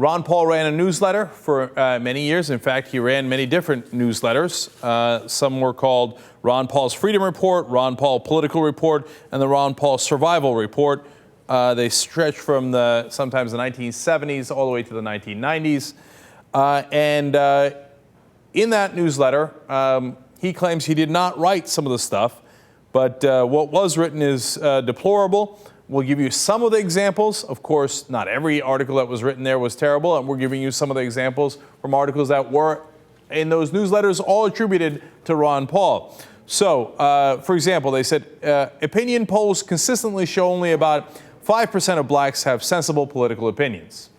Ron Paul ran a newsletter for many years. In fact, he ran many different newsletters. Some were called Ron Paul's Freedom Report, Ron Paul Political Report, and the Ron Paul Survival Report. They stretch from sometimes the 1970s all the way to the 1990s. In that newsletter, he claims he did not write some of the stuff, but what was written is deplorable. We'll give you some of the examples. Of course, not every article that was written there was terrible, and we're giving you some of the examples from articles that were in those newsletters, all attributed to Ron Paul. So, for example, they said, opinion polls consistently show only about 5% of blacks have sensible political opinions.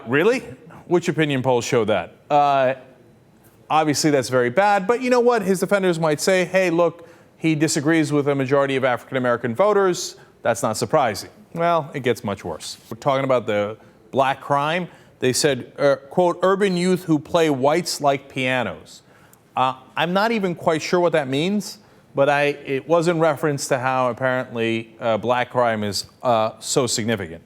Really? Which opinion polls show that? Obviously, that's very bad, but you know what? His defenders might say, hey, look, he disagrees with a majority of African-American voters. That's not surprising. Well, it gets much worse. We're talking about the black crime. They said, quote, urban youth who play whites like pianos. I'm not even quite sure what that means, but it was in reference to how apparently black crime is so significant.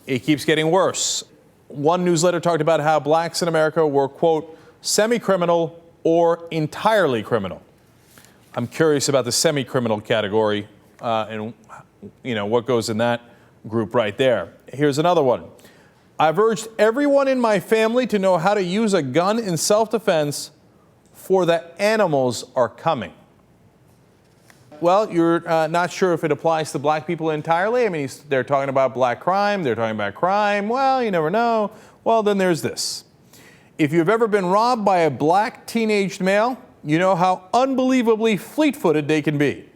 It keeps getting worse. One newsletter talked about how blacks in America were, quote, semi-criminal or entirely criminal. I'm curious about the semi-criminal category and what goes in that group right there. Here's another one. I've urged everyone in my family to know how to use a gun in self-defense, for the animals are coming. Well, you're not sure if it applies to black people entirely. I mean, they're talking about black crime. They're talking about crime. Well, you never know. Well, then there's this. If you've ever been robbed by a black teenaged male, you know how unbelievably fleet-footed they can be.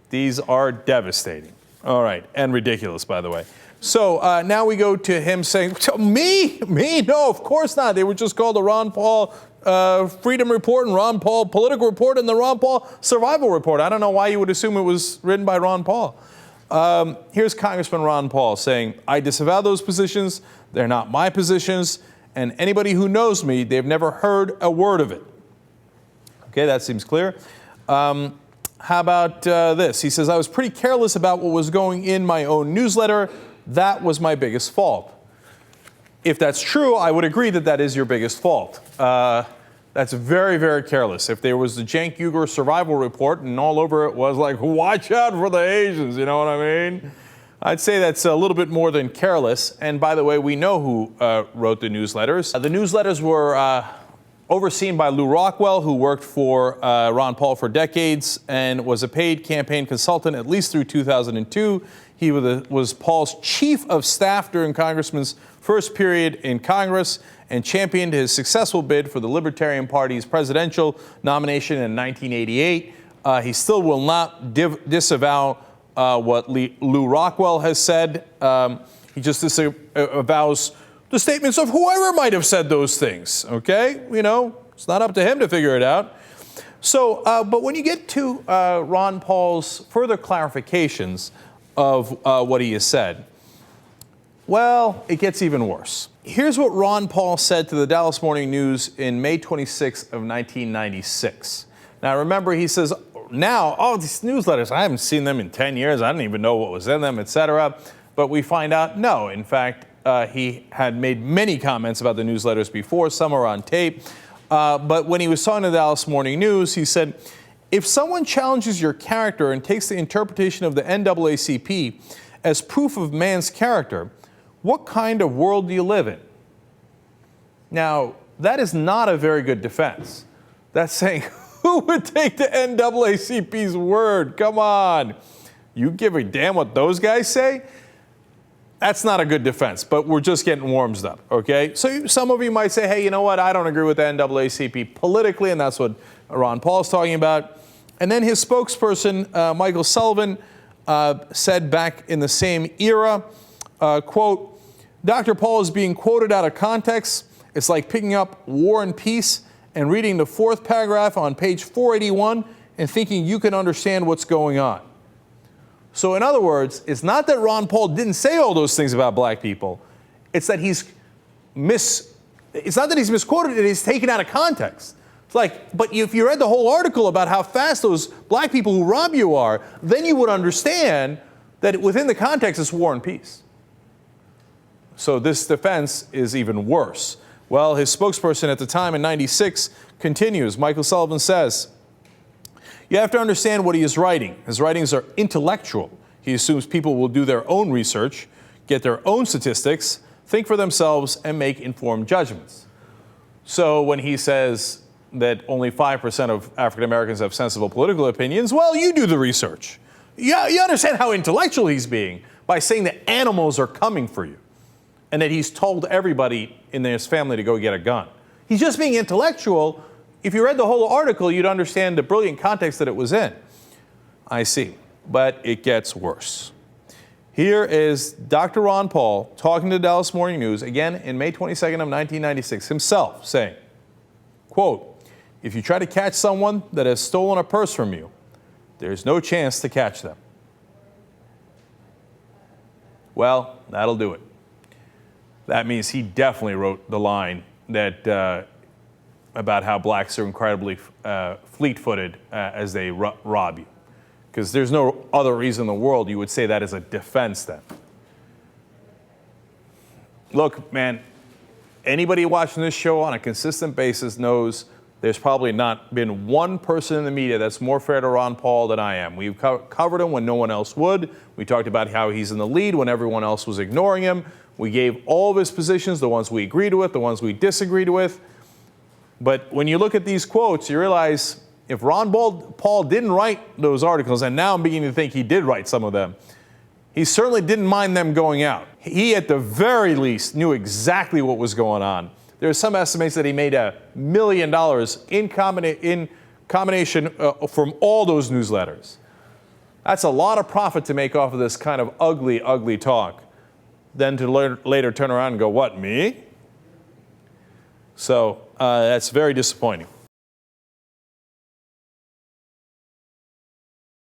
These are devastating. All right, and ridiculous, by the way. So now we go to him saying, me? No, of course not. They were just called the Ron Paul Freedom Report and Ron Paul Political Report and the Ron Paul Survival Report. I don't know why you would assume it was written by Ron Paul. Here's Congressman Ron Paul saying, I disavow those positions. They're not my positions. And anybody who knows me, they've never heard a word of it. Okay, that seems clear. How about this? He says, I was pretty careless about what was going in my own newsletter. That was my biggest fault. If that's true, I would agree that that is your biggest fault. That's very, very careless. If there was the Cenk Uygur survival report and all over it was like, watch out for the Asians, you know what I mean? I'd say that's a little bit more than careless. And by the way, we know who wrote the newsletters. The newsletters were overseen by Lou Rockwell, who worked for Ron Paul for decades and was a paid campaign consultant at least through 2002. He was Paul's chief of staff during Congressman's first period in Congress and championed his successful bid for the Libertarian Party's presidential nomination in 1988. He still will not disavow what Lou Rockwell has said. He just disavows the statements of whoever might have said those things, okay? You know, it's not up to him to figure it out. So, but when you get to Ron Paul's further clarifications of what he has said, well, it gets even worse. Here's what Ron Paul said to the Dallas Morning News in May 26th of 1996. Now, remember, he says, now, these newsletters, I haven't seen them in 10 years. I didn't even know what was in them, etc. But we find out, no, in fact, he had made many comments about the newsletters before. Some are on tape. But when he was talking to the Dallas Morning News, he said, if someone challenges your character and takes the interpretation of the NAACP as proof of man's character, what kind of world do you live in? Now, that is not a very good defense. That's saying, who would take the NAACP's word? Come on. You give a damn what those guys say? That's not a good defense, but we're just getting warmed up, okay? So some of you might say, hey, you know what? I don't agree with the NAACP politically, and that's what Ron Paul's talking about. And then his spokesperson, Michael Sullivan, said back in the same era, quote, Dr. Paul is being quoted out of context. It's like picking up War and Peace and reading the fourth paragraph on page 481 and thinking you can understand what's going on. So in other words, it's not that Ron Paul didn't say all those things about black people. It's that it's not that he's misquoted it, he's taken out of context. It's like, but if you read the whole article about how fast those black people who rob you are, then you would understand that within the context it's war and peace. So this defense is even worse. Well, his spokesperson at the time in '96 continues. Michael Sullivan says, you have to understand what he is writing. His writings are intellectual. He assumes people will do their own research, get their own statistics, think for themselves, and make informed judgments. So when he says that only 5% of African Americans have sensible political opinions, well, you do the research. You understand how intellectual he's being by saying that animals are coming for you and that he's told everybody in his family to go get a gun. He's just being intellectual. If you read the whole article, you'd understand the brilliant context that it was in. I see. But it gets worse. Here is Dr. Ron Paul talking to Dallas Morning News, again in May 22nd of 1996, himself saying, quote, if you try to catch someone that has stolen a purse from you, there's no chance to catch them. Well, that'll do it. That means he definitely wrote the line that about how blacks are incredibly fleet-footed as they rob you. Because there's no other reason in the world you would say that as a defense then. Look, man, anybody watching this show on a consistent basis knows there's probably not been one person in the media that's more fair to Ron Paul than I am. We've covered him when no one else would. We talked about how he's in the lead when everyone else was ignoring him. We gave all of his positions, the ones we agreed with, the ones we disagreed with. But when you look at these quotes, you realize if Ron Paul didn't write those articles, and now I'm beginning to think he did write some of them, he certainly didn't mind them going out. He, at the very least, knew exactly what was going on. There are some estimates that he made $1 million in combination from all those newsletters. That's a lot of profit to make off of this kind of ugly, ugly talk. Then to later turn around and go, what, me? So that's very disappointing.